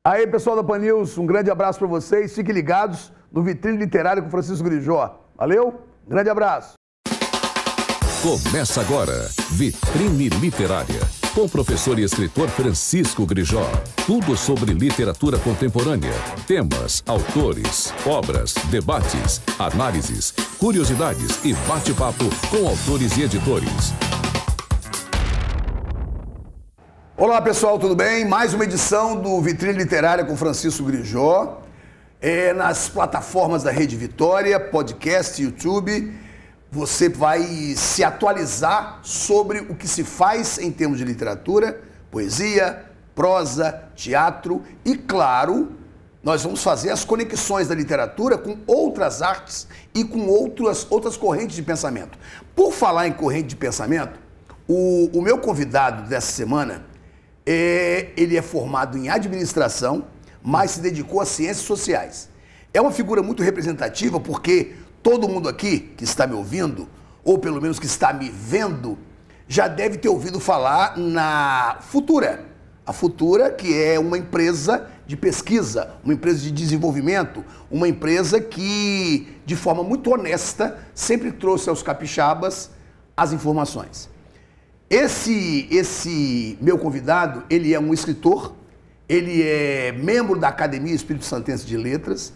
Aí, pessoal da Pan News, um grande abraço para vocês. Fiquem ligados no Vitrine Literária com Francisco Grijó. Valeu? Grande abraço. Começa agora, Vitrine Literária, com o professor e escritor Francisco Grijó. Tudo sobre literatura contemporânea, temas, autores, obras, debates, análises, curiosidades e bate-papo com autores e editores. Olá, pessoal, tudo bem? Mais uma edição do Vitrine Literária com Francisco Grijó. Nas plataformas da Rede Vitória, podcast, YouTube, você vai se atualizar sobre o que se faz em termos de literatura, poesia, prosa, teatro e, claro, nós vamos fazer as conexões da literatura com outras artes e com outras correntes de pensamento. Por falar em corrente de pensamento, o meu convidado dessa semana, ele é formado em administração, mas se dedicou às ciências sociais. É uma figura muito representativa porque todo mundo aqui que está me ouvindo, ou pelo menos que está me vendo, já deve ter ouvido falar na Futura. A Futura, que é uma empresa de pesquisa, uma empresa de desenvolvimento, uma empresa que, de forma muito honesta, sempre trouxe aos capixabas as informações. Esse meu convidado, ele é um escritor, ele é membro da Academia Espírito Santense de Letras,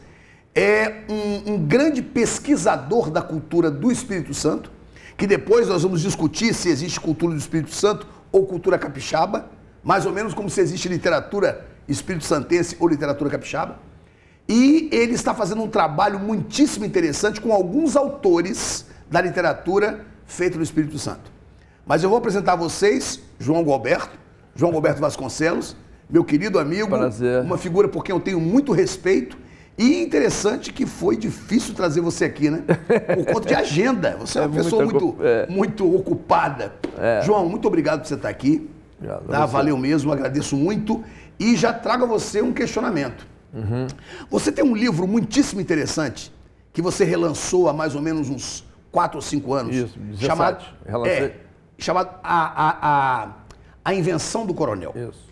é um grande pesquisador da cultura do Espírito Santo, que depois nós vamos discutir se existe cultura do Espírito Santo ou cultura capixaba, mais ou menos como se existe literatura espírito santense ou literatura capixaba. E ele está fazendo um trabalho muitíssimo interessante com alguns autores da literatura feita no Espírito Santo. Mas eu vou apresentar a vocês João Gualberto Vasconcelos, meu querido amigo, prazer. Uma figura por quem eu tenho muito respeito. E interessante que foi difícil trazer você aqui, né? Por conta de agenda. Você é uma pessoa muito ocupada. João, muito obrigado por você estar aqui. Tá? Valeu mesmo, agradeço muito. E já trago a você um questionamento. Você tem um livro muitíssimo interessante que você relançou há mais ou menos uns 4 ou 5 anos. Isso, 17. Chamado A Invenção do Coronel. Isso.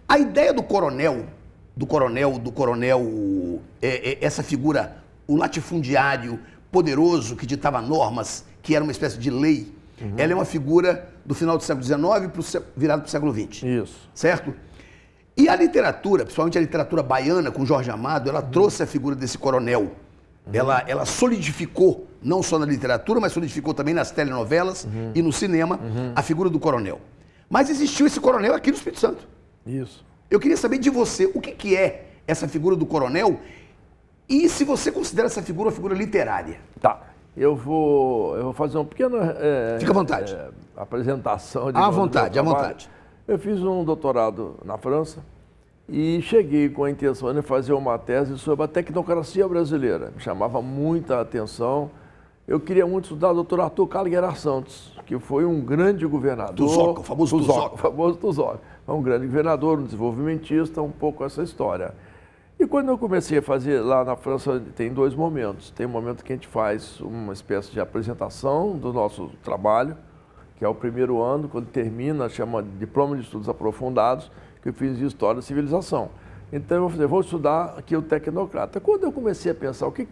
A ideia do coronel, essa figura, o latifundiário poderoso que ditava normas, que era uma espécie de lei, ela é uma figura do final do século XIX virado para o século XX. Isso. Certo? E a literatura, principalmente a literatura baiana, com Jorge Amado, ela trouxe a figura desse coronel. Ela solidificou, não só na literatura, mas solidificou também nas telenovelas e no cinema, a figura do coronel. Mas existiu esse coronel aqui no Espírito Santo. Isso. Eu queria saber de você, o que é essa figura do coronel e se você considera essa figura uma figura literária. Tá. Eu vou fazer uma pequena Fica à vontade. Apresentação. À vontade, à vontade. Eu fiz um doutorado na França e cheguei com a intenção de fazer uma tese sobre a tecnocracia brasileira. Me chamava muita atenção. Eu queria muito estudar o doutor Arthur Calgueira Santos, que foi um grande governador. Tuzoca, o famoso Tuzoca. O famoso Tuzoca. Foi um grande governador, um desenvolvimentista, um pouco essa história. E quando eu comecei a fazer lá na França, tem 2 momentos. Tem um momento que a gente faz uma espécie de apresentação do nosso trabalho, que é o primeiro ano, quando termina, chama Diploma de Estudos Aprofundados, que eu fiz de História da Civilização. Então eu vou estudar aqui o tecnocrata. Quando eu comecei a pensar o que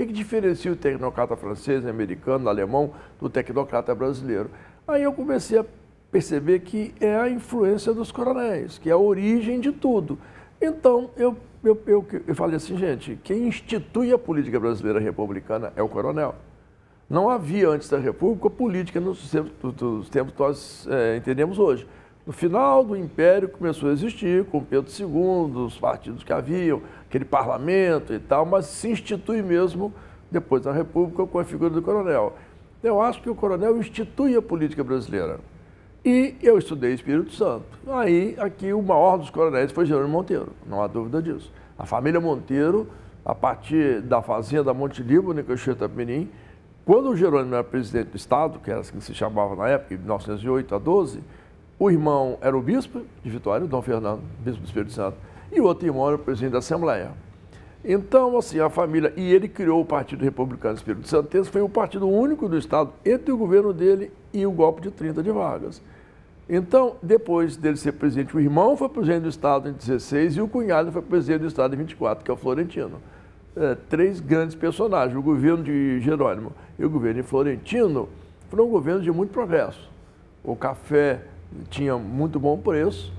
diferencia o tecnocrata francês, americano, alemão, do tecnocrata brasileiro, aí eu comecei a perceber que é a influência dos coronéis, que é a origem de tudo. Então eu falei assim, gente, quem institui a política brasileira republicana é o coronel. Não havia antes da República política nos tempos que nós entendemos hoje. No final do Império começou a existir, com Pedro II, os partidos que haviam, aquele parlamento e tal, mas se institui mesmo, depois da República, com a figura do coronel. Eu acho que o coronel institui a política brasileira. E eu estudei Espírito Santo. Aí, aqui, o maior dos coronéis foi Jerônimo Monteiro, não há dúvida disso. A família Monteiro, a partir da fazenda Monte Líbano, em Cachoeira Mirim, quando o Jerônimo era presidente do Estado, que era assim que se chamava na época, de 1908 a 12, o irmão era o bispo de Vitória, Dom Fernando, bispo do Espírito Santo, e o outro irmão era o presidente da Assembleia. Então, assim, a família... E ele criou o Partido Republicano do Espírito Santo, esse foi o partido único do Estado entre o governo dele e o golpe de 30 de Vargas. Então, depois dele ser presidente, o irmão foi presidente do Estado em 16 e o cunhado foi presidente do Estado em 24, que é o Florentino. 3 grandes personagens, o governo de Jerônimo e o governo de Florentino foram governos de muito progresso. O café tinha muito bom preço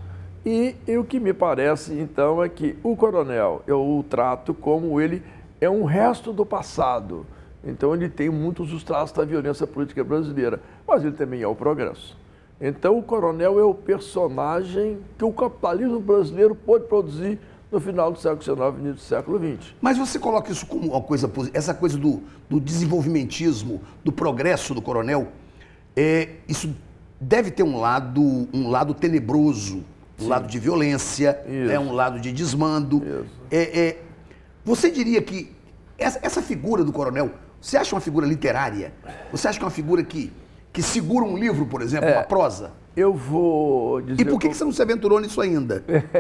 e o que me parece, então, é que o coronel, eu o trato como ele é um resto do passado. Então, ele tem muitos dos traços da violência política brasileira, mas ele também é o progresso. Então, o coronel é o personagem que o capitalismo brasileiro pôde produzir no final do século XIX e início do século XX. Mas você coloca isso como uma coisa positiva, essa coisa do desenvolvimentismo, do progresso do coronel, isso deve ter um lado tenebroso, um lado de violência, um lado de desmando. Você diria que essa figura do coronel, você acha uma figura literária? Você acha que é uma figura que segura um livro, por exemplo, uma prosa? Eu vou dizer... E por que você não se aventurou nisso ainda?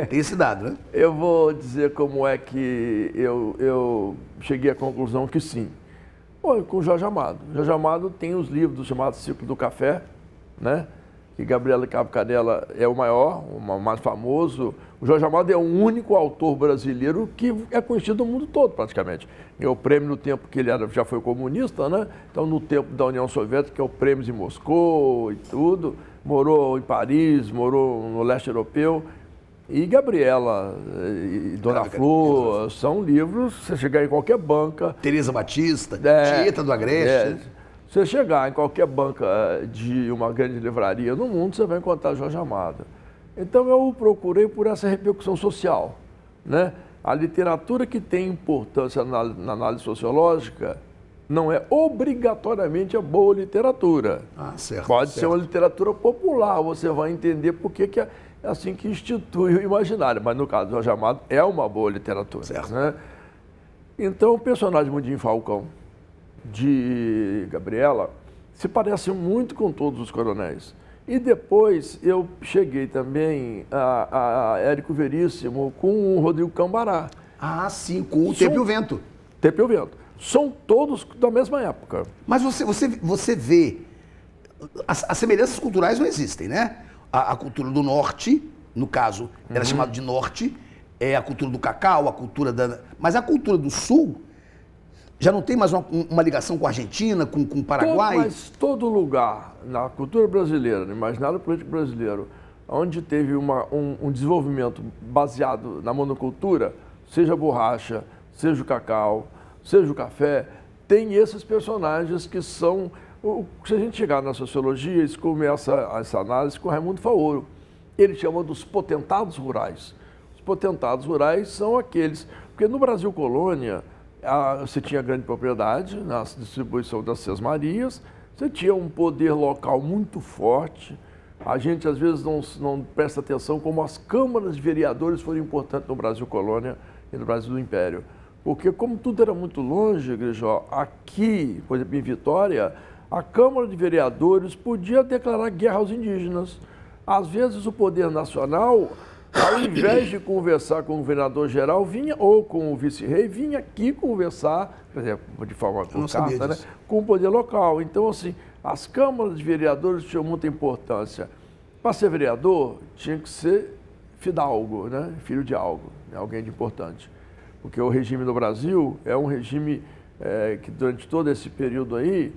Tem esse dado, né? Eu vou dizer como é que eu cheguei à conclusão que sim. Com o Jorge Amado. O Jorge Amado tem os livros chamados Ciclo do Café, né? Que Gabriela Cabo Canela é o maior, o mais famoso. O Jorge Amado é o único autor brasileiro que é conhecido no mundo todo, praticamente. Ganhou o prêmio no tempo que ele já foi comunista, né? Então, no tempo da União Soviética, que é o prêmio de Moscou e tudo. Morou em Paris, morou no leste europeu. E Gabriela e Dona Flor são livros, você chegar em qualquer banca... Teresa Batista, Tieta do Agreste... Se você chegar em qualquer banca de uma grande livraria no mundo, você vai encontrar Jorge Amado. Então, eu procurei por essa repercussão social, né? A literatura que tem importância na análise sociológica não é obrigatoriamente a boa literatura. Certo. Pode ser uma literatura popular, você vai entender por que é assim que institui o imaginário. Mas, no caso do Jorge Amado, é uma boa literatura. Certo. Né? Então, o personagem Mundinho Falcão, de Gabriela, se parece muito com todos os coronéis. E depois eu cheguei também a Érico Veríssimo com o Rodrigo Cambará. Sim, com o Tempo e o Vento. Tempo e o Vento. São todos da mesma época. Mas você vê, as semelhanças culturais não existem, né? A cultura do Norte, no caso, era chamado de Norte, é a cultura do cacau, a cultura da... Mas a cultura do Sul... Já não tem mais uma ligação com a Argentina, com o Paraguai? Mas todo lugar na cultura brasileira, no imaginário político brasileiro, onde teve um desenvolvimento baseado na monocultura, seja a borracha, seja o cacau, seja o café, tem esses personagens que são... Se a gente chegar na sociologia, isso começa essa análise com Raimundo Faoro. Ele chama dos potentados rurais. Os potentados rurais são aqueles... Porque no Brasil colônia... Você tinha grande propriedade na distribuição das sesmarias, você tinha um poder local muito forte. A gente, às vezes, não presta atenção como as câmaras de vereadores foram importantes no Brasil colônia e no Brasil do Império. Porque, como tudo era muito longe, Grijó, aqui, por exemplo, em Vitória, a Câmara de Vereadores podia declarar guerra aos indígenas. Às vezes, o poder nacional... Ao invés de conversar com o governador-geral, vinha, ou com o vice-rei, vinha aqui conversar, por exemplo, de forma por carta, né, com o poder local. Então, assim, as câmaras de vereadores tinham muita importância. Para ser vereador, tinha que ser fidalgo, né, filho de algo, alguém de importante. Porque o regime do Brasil é um regime que, durante todo esse período aí,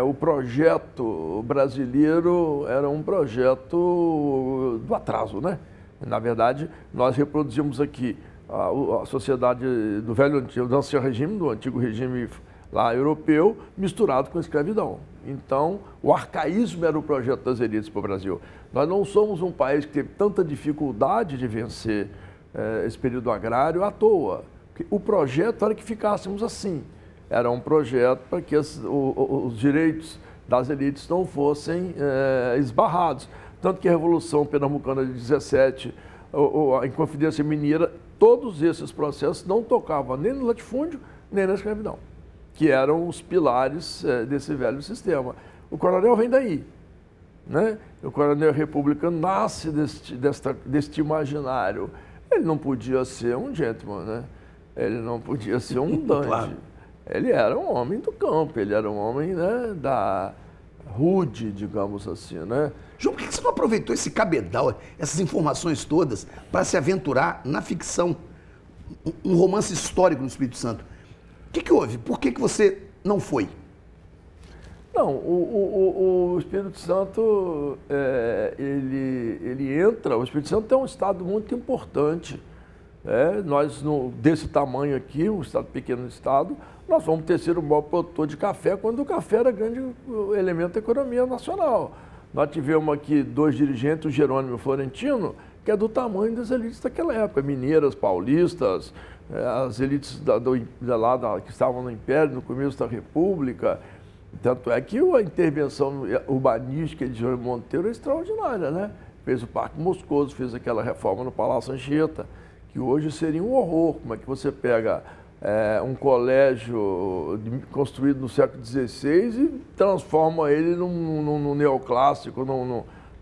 o projeto brasileiro era um projeto do atraso, né? Na verdade, nós reproduzimos aqui a sociedade do velho do ancião regime, do antigo regime lá europeu, misturado com a escravidão. Então, o arcaísmo era o projeto das elites para o Brasil. Nós não somos um país que teve tanta dificuldade de vencer esse período agrário à toa. O projeto era que ficássemos assim. Era um projeto para que os direitos das elites não fossem esbarrados. Tanto que a Revolução Pernambucana de 17, a Inconfidência Mineira, todos esses processos não tocavam nem no latifúndio, nem na escravidão, que eram os pilares desse velho sistema. O coronel vem daí, né? O coronel republicano nasce deste imaginário. Ele não podia ser um gentleman, né? Ele não podia ser um dandy. Claro. Ele era um homem do campo, ele era um homem, né, da rude, digamos assim, né? João, por que você não aproveitou esse cabedal, essas informações todas, para se aventurar na ficção? Um romance histórico no Espírito Santo. O que houve? Por que você não foi? Não, o Espírito Santo, ele entra... O Espírito Santo é um estado muito importante. Nós, desse tamanho aqui, um estado pequeno estado, nós fomos o terceiro maior produtor de café, quando o café era grande elemento da economia nacional. Nós tivemos aqui 2 dirigentes, o Jerônimo e o Florentino, que é do tamanho das elites daquela época, mineiras, paulistas, as elites que estavam no Império, no começo da República. Tanto é que a intervenção urbanística de Jerônimo Monteiro é extraordinária, né? Fez o Parque Moscoso, fez aquela reforma no Palácio Anchieta, que hoje seria um horror. Como é que você pega um colégio construído no século XVI e transforma ele num neoclássico,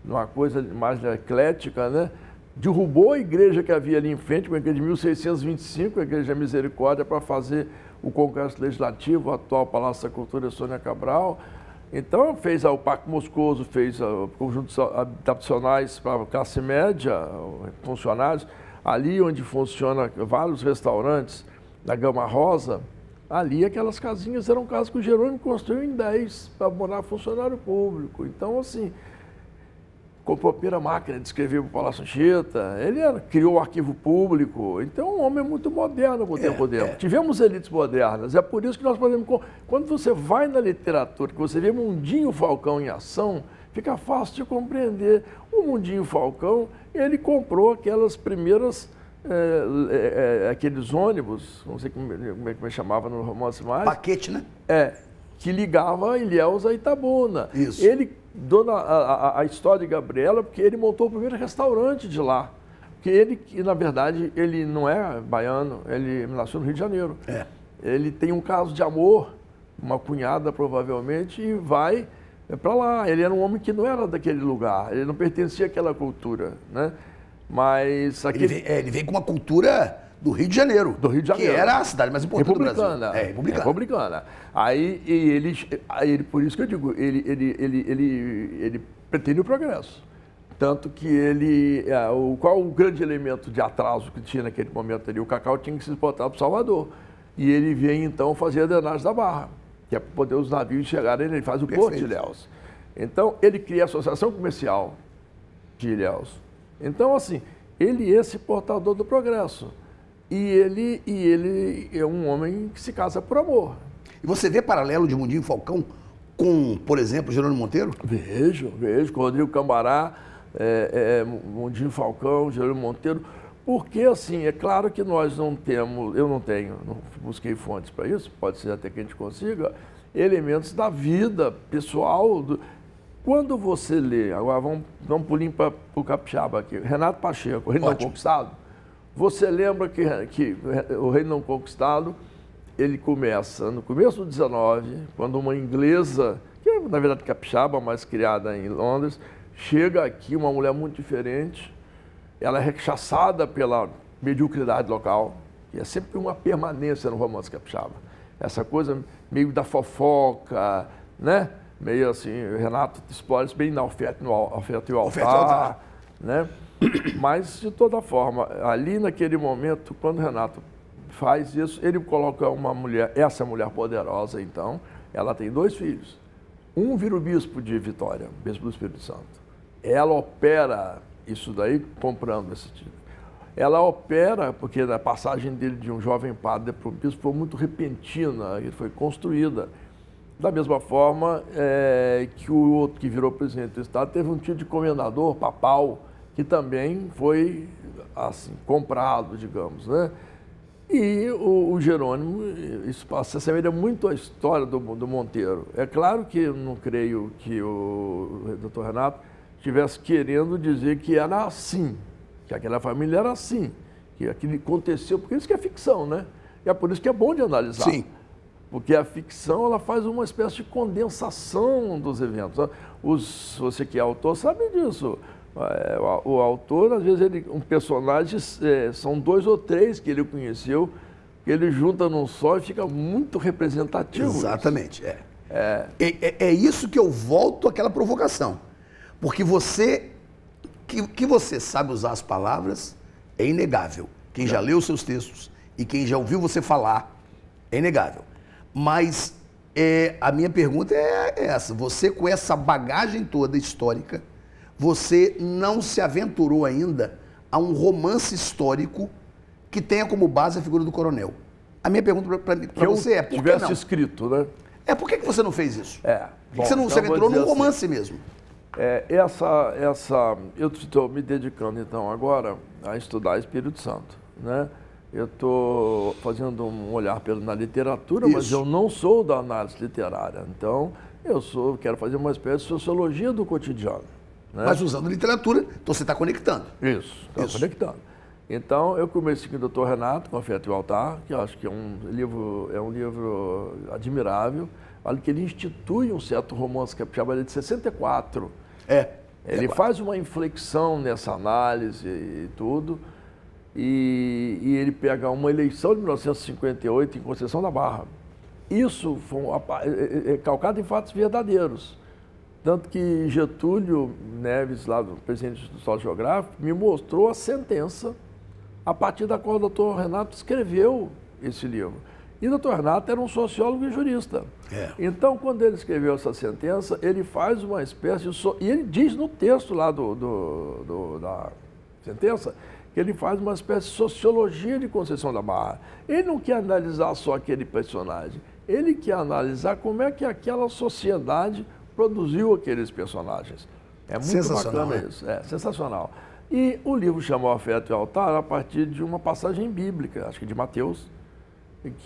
numa coisa mais eclética, né? Derrubou a igreja que havia ali em frente, uma igreja de 1625, a Igreja da Misericórdia, para fazer o Congresso Legislativo, o atual Palácio da Cultura Sônia Cabral. Então, fez o Parque Moscoso, fez conjuntos habitacionais para a classe média, funcionários. Ali onde funciona vários restaurantes, da Gama Rosa, ali aquelas casinhas eram casas que o Jerônimo construiu em 10 para morar funcionário público. Então, assim, comprou a primeira máquina de escrever para o Palácio Anchieta, ele criou o arquivo público. Então, um homem muito moderno com o tempo dele. Tivemos elites modernas, é por isso que nós podemos... Quando você vai na literatura, que você vê Mundinho Falcão em ação, fica fácil de compreender. O Mundinho Falcão, ele comprou aquelas primeiras... aqueles ônibus, não sei como é que me chamava no romance mais. Paquete, né? Que ligava Ilhéus a Itabuna. Isso. Ele, a história de Gabriela, porque ele montou o primeiro restaurante de lá. Porque ele, na verdade, ele não é baiano, ele nasceu no Rio de Janeiro. Ele tem um caso de amor, uma cunhada provavelmente, e vai para lá. Ele era um homem que não era daquele lugar, ele não pertencia àquela cultura, né? Mas ele veio com uma cultura do Rio de Janeiro. Do Rio de Janeiro. Que era a cidade mais importante do Brasil. Republicana. Aí ele, por isso que eu digo, ele pretende o progresso. Tanto que qual o grande elemento de atraso que tinha naquele momento ali? O cacau tinha que se exportar para o Salvador. E ele vem então fazer a drenagem da Barra, que é para poder os navios chegarem, ele faz o Porto de Ilhéus. Então, ele cria a Associação Comercial de Ilhéus. Então, assim, ele é esse portador do progresso. E ele é um homem que se casa por amor. E você vê paralelo de Mundinho Falcão com, por exemplo, Jerônimo Monteiro? Vejo, com Rodrigo Cambará, Mundinho Falcão, Jerônimo Monteiro. Porque, assim, é claro que nós não temos, não busquei fontes para isso, pode ser até que a gente consiga, elementos da vida pessoal. Quando você lê, agora vamos dar um pulinho para o capixaba aqui, Renato Pacheco, o Reino Não Conquistado, você lembra que o Reino Não Conquistado, ele começa no começo do 19, quando uma inglesa, que é na verdade capixaba, mas criada em Londres, chega aqui, uma mulher muito diferente, ela é rechaçada pela mediocridade local, que é sempre uma permanência no romance capixaba. Essa coisa meio da fofoca, né? Meio assim, Renato explora isso bem na Oferta e o Altar, né? Mas, de toda forma, ali naquele momento, quando o Renato faz isso, ele coloca uma mulher, essa mulher poderosa, então, ela tem 2 filhos. Um vira o bispo de Vitória, bispo do Espírito Santo. Ela opera isso daí, comprando esse título. Ela opera, porque a passagem dele de um jovem padre para o bispo foi muito repentina, e foi construída. Da mesma forma que o outro que virou presidente do Estado teve um tipo de comendador papal que também foi assim, comprado, digamos, né? E o Jerônimo, isso se assemelha muito à história do Monteiro. É claro que eu não creio que o doutor Renato estivesse querendo dizer que era assim, que aquela família era assim, que aquilo aconteceu, porque isso que é ficção, né? E é por isso que é bom de analisar. Sim. Porque a ficção, ela faz uma espécie de condensação dos eventos. Você que é autor sabe disso. O autor, às vezes, um personagem, são 2 ou 3 que ele conheceu, que ele junta num só e fica muito representativo. Exatamente, é isso que eu volto àquela provocação. Porque você, que você sabe usar as palavras, é inegável. Quem já leu seus textos e quem já ouviu você falar, é inegável. Mas a minha pergunta é essa. Você, com essa bagagem toda histórica, você não se aventurou ainda a um romance histórico que tenha como base a figura do coronel. A minha pergunta para você é, por que não? Tivesse escrito, né? Por que você não fez isso? Por que você não então se aventurou num assim, romance mesmo? Eu estou me dedicando, então, agora a estudar Espírito Santo, né? Eu estou fazendo um olhar na literatura, Isso. mas eu não sou da análise literária. Então, quero fazer uma espécie de sociologia do cotidiano. Né? Mas usando literatura, então você está conectando. Isso, está conectando. Então, eu comecei com o Dr. Renato, com Afeto e o Altar, que eu acho que é um livro admirável. Olha que ele institui um certo romance capixaba de 64. Ele faz uma inflexão nessa análise e tudo. E ele pega uma eleição de 1958 em Conceição da Barra. Isso foi calcado em fatos verdadeiros. Tanto que Getúlio Neves, lá do presidente do Instituto Geográfico, me mostrou a sentença a partir da qual o Dr. Renato escreveu esse livro. E o Dr. Renato era um sociólogo e jurista. Então, quando ele escreveu essa sentença, ele faz uma espécie de... E ele diz no texto lá da sentença que ele faz uma espécie de sociologia de Conceição da Barra. Ele não quer analisar só aquele personagem, ele quer analisar como é que aquela sociedade produziu aqueles personagens. É muito bacana isso, sensacional. E o livro chama O Afeto e o Altar a partir de uma passagem bíblica, acho que de Mateus,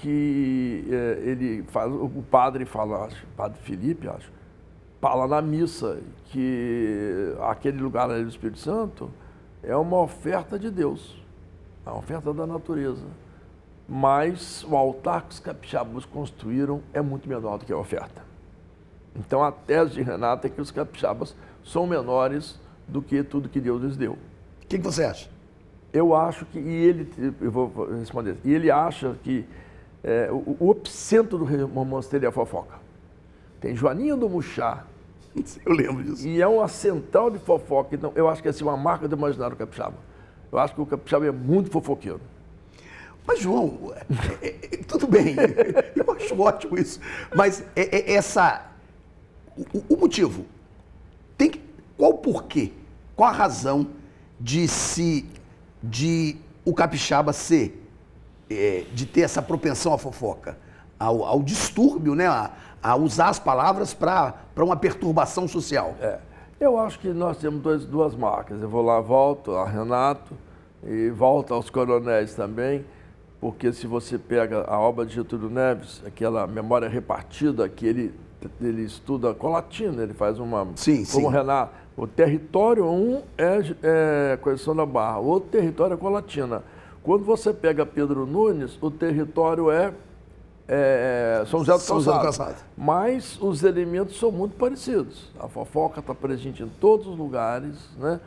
que ele faz, o padre fala, padre Felipe, acho, fala na missa que aquele lugar ali do Espírito Santo é uma oferta de Deus, é uma oferta da natureza. Mas o altar que os capixabas construíram é muito menor do que a oferta. Então a tese de Renato é que os capixabas são menores do que tudo que Deus lhes deu. O que você acha? Eu acho que, eu vou responder, e ele acha que o epicentro do romance dele é a fofoca. Tem Joaninha do Muxá. Eu lembro disso. E é uma central de fofoca. Então, eu acho que é assim, uma marca do imaginário capixaba. Eu acho que o capixaba é muito fofoqueiro. Mas, João, tudo bem, eu acho ótimo isso. Mas o motivo, qual o porquê, qual a razão de o capixaba de ter essa propensão à fofoca, ao distúrbio, né? A usar as palavras para uma perturbação social? Eu acho que nós temos duas marcas. Eu vou lá, volto a Renato e volto aos coronéis também, porque se você pega a obra de Getúlio Neves, aquela memória repartida que ele estuda colatina, ele faz uma... Sim. Renato, o território é Conceição da Barra, o outro território é Colatina. Quando você pega Pedro Nunes, o território é São José do Calçado. Mas os elementos são muito parecidos. A fofoca está presente em todos os lugares, né?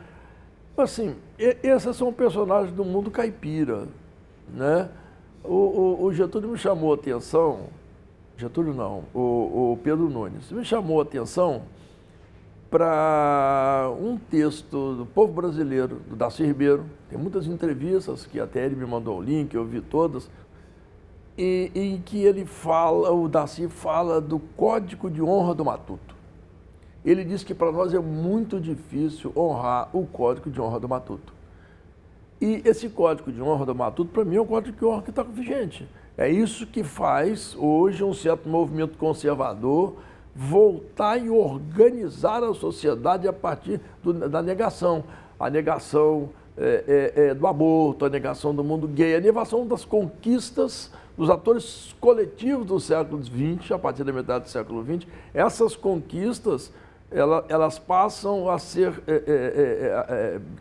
Assim, esses são personagens do mundo caipira, né? O Getúlio me chamou a atenção, Getúlio não, o Pedro Nunes, me chamou a atenção para um texto do Povo Brasileiro, do Darcy Ribeiro. Tem muitas entrevistas, que até ele me mandou o link, eu vi todas, e em que o Darcy fala do Código de Honra do Matuto. Ele diz que para nós é muito difícil honrar o Código de Honra do Matuto. E esse Código de Honra do Matuto, para mim, é um Código de Honra que está vigente. É isso que faz hoje um certo movimento conservador voltar e organizar a sociedade a partir da negação. A negação do aborto, a negação do mundo gay, a negação das conquistas dos atores coletivos do século XX, a partir da metade do século XX. Essas conquistas, elas passam a ser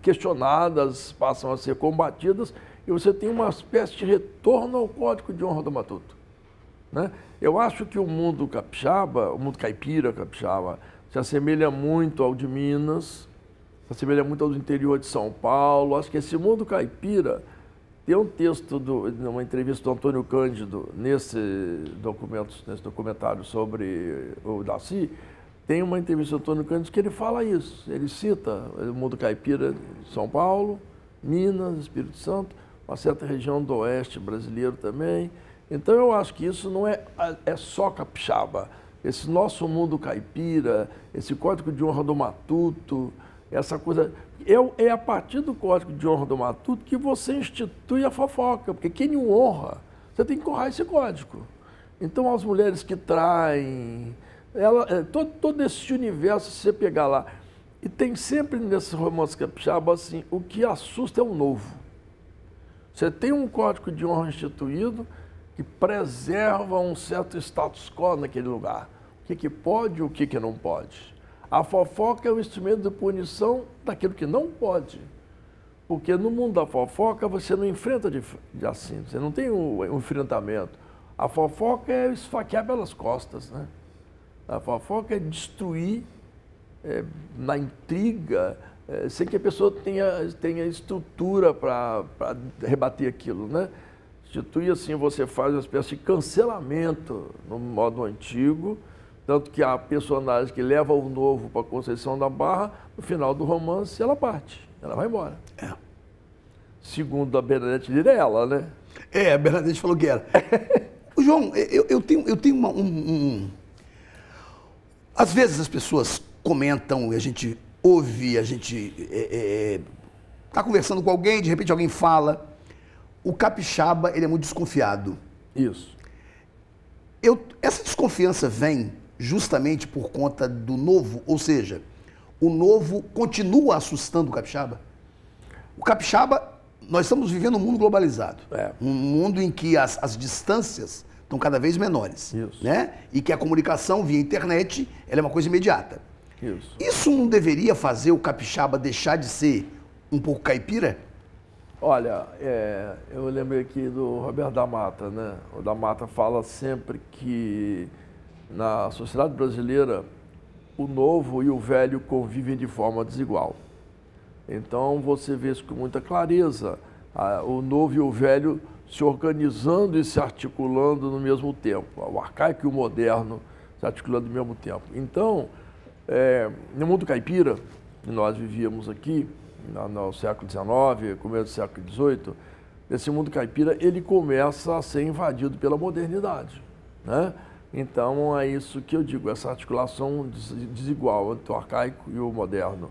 questionadas, passam a ser combatidas, e você tem uma espécie de retorno ao Código de Honra do Matuto, né? Eu acho que o mundo capixaba, o mundo caipira capixaba, se assemelha muito ao de Minas, se assemelha muito ao do interior de São Paulo. Acho que esse mundo caipira, tem um texto, numa entrevista do Antônio Cândido, nesse documentário sobre o Darcy, Tem uma entrevista do Antônio Cândido que ele fala isso. Ele cita o mundo caipira de São Paulo, Minas, Espírito Santo, uma certa região do oeste brasileiro também. Então eu acho que isso não é só capixaba. Esse nosso mundo caipira, esse código de honra do matuto, essa coisa... É a partir do código de honra do matuto que você institui a fofoca, porque quem o honra, você tem que honrar esse código. Então as mulheres que traem... todo esse universo, se você pegar lá, e tem sempre nesse romance capixaba, assim, o que assusta é o novo. Você tem um código de honra instituído que preserva um certo status quo naquele lugar. O que pode e o que não pode. A fofoca é um instrumento de punição daquilo que não pode. Porque no mundo da fofoca você não enfrenta assim, você não tem um enfrentamento. A fofoca é esfaquear pelas costas, né? A fofoca é destruir na intriga, sem que a pessoa tenha estrutura para rebater aquilo, né? Institui assim, você faz uma espécie de cancelamento no modo antigo, tanto que a personagem que leva o novo para a Conceição da Barra, no final do romance, ela parte, ela vai embora. Segundo a Bernadette Lira, é ela, né? A Bernadette falou que era. O João, eu tenho Às vezes as pessoas comentam, a gente ouve, a gente está conversando com alguém, de repente alguém fala, o capixaba, ele é muito desconfiado. Isso. Essa desconfiança vem justamente por conta do novo, ou seja, o novo continua assustando o capixaba? O capixaba, nós estamos vivendo um mundo globalizado, um mundo em que as distâncias estão cada vez menores, né? E que a comunicação via internet ela é uma coisa imediata. Isso não deveria fazer o capixaba deixar de ser um pouco caipira? Olha, eu lembrei aqui do Roberto da Mata, né? O da Mata fala sempre que na sociedade brasileira o novo e o velho convivem de forma desigual. Então você vê isso com muita clareza, o novo e o velho se organizando e se articulando no mesmo tempo, o arcaico e o moderno se articulando no mesmo tempo. Então, no mundo caipira, que nós vivíamos aqui, no século XIX, começo do século XVIII, esse mundo caipira ele começa a ser invadido pela modernidade, né? Então é isso que eu digo, essa articulação desigual entre o arcaico e o moderno,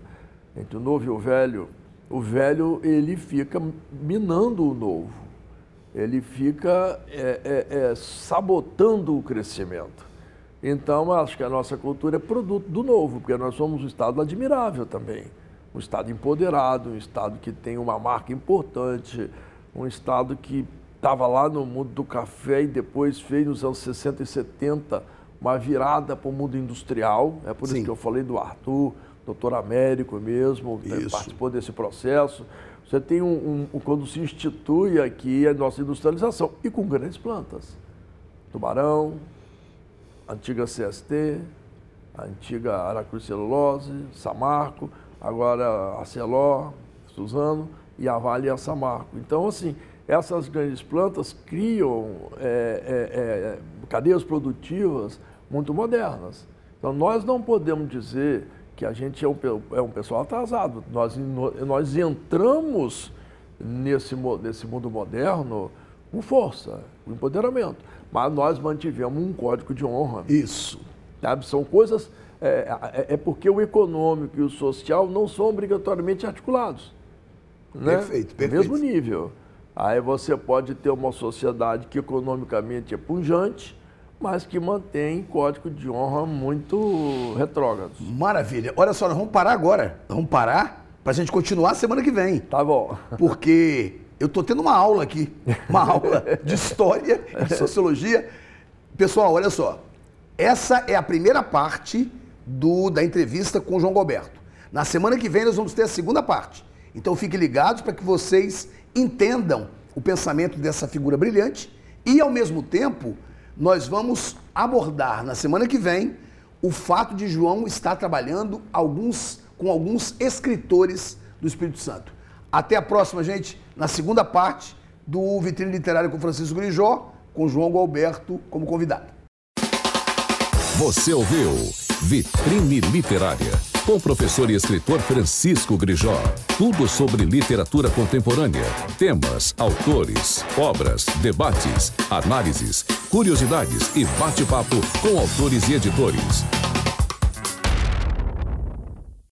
entre o novo e o velho ele fica minando o novo, ele fica sabotando o crescimento. Então acho que a nossa cultura é produto do novo, porque nós somos um Estado admirável também. Um Estado empoderado, um Estado que tem uma marca importante, um Estado que estava lá no mundo do café e depois fez nos anos 60 e 70 uma virada para o mundo industrial. É por isso que eu falei do Arthur, doutor Américo mesmo, que participou desse processo. Você tem quando se institui aqui a nossa industrialização, e com grandes plantas. Tubarão, antiga CST, a antiga Aracruz Celulose, Samarco, agora a Celó, Suzano, e a Vale e a Samarco. Então, assim, essas grandes plantas criam cadeias produtivas muito modernas. Então, nós não podemos dizer que a gente é um pessoal atrasado. Nós entramos nesse mundo moderno com força, com empoderamento. Mas nós mantivemos um código de honra. Isso. Sabe? São coisas... porque o econômico e o social não são obrigatoriamente articulados. Né? Perfeito. No mesmo nível. Aí você pode ter uma sociedade que economicamente é pujante, mas que mantém código de honra muito retrógrados. Maravilha. Olha só, nós vamos parar agora. Nós vamos parar para a gente continuar semana que vem. Tá bom. Porque eu estou tendo uma aula aqui, uma aula de história, de sociologia. Pessoal, olha só. Essa é a primeira parte da entrevista com o João Galberto. Na semana que vem nós vamos ter a segunda parte. Então fiquem ligados para que vocês entendam o pensamento dessa figura brilhante e, ao mesmo tempo, nós vamos abordar na semana que vem o fato de João estar trabalhando com alguns escritores do Espírito Santo. Até a próxima, gente, na segunda parte do Vitrine Literária com Francisco Grijó, com João Galberto como convidado. Você ouviu Vitrine Literária, com o professor e escritor Francisco Grijó. Tudo sobre literatura contemporânea. Temas, autores, obras, debates, análises, curiosidades e bate-papo com autores e editores.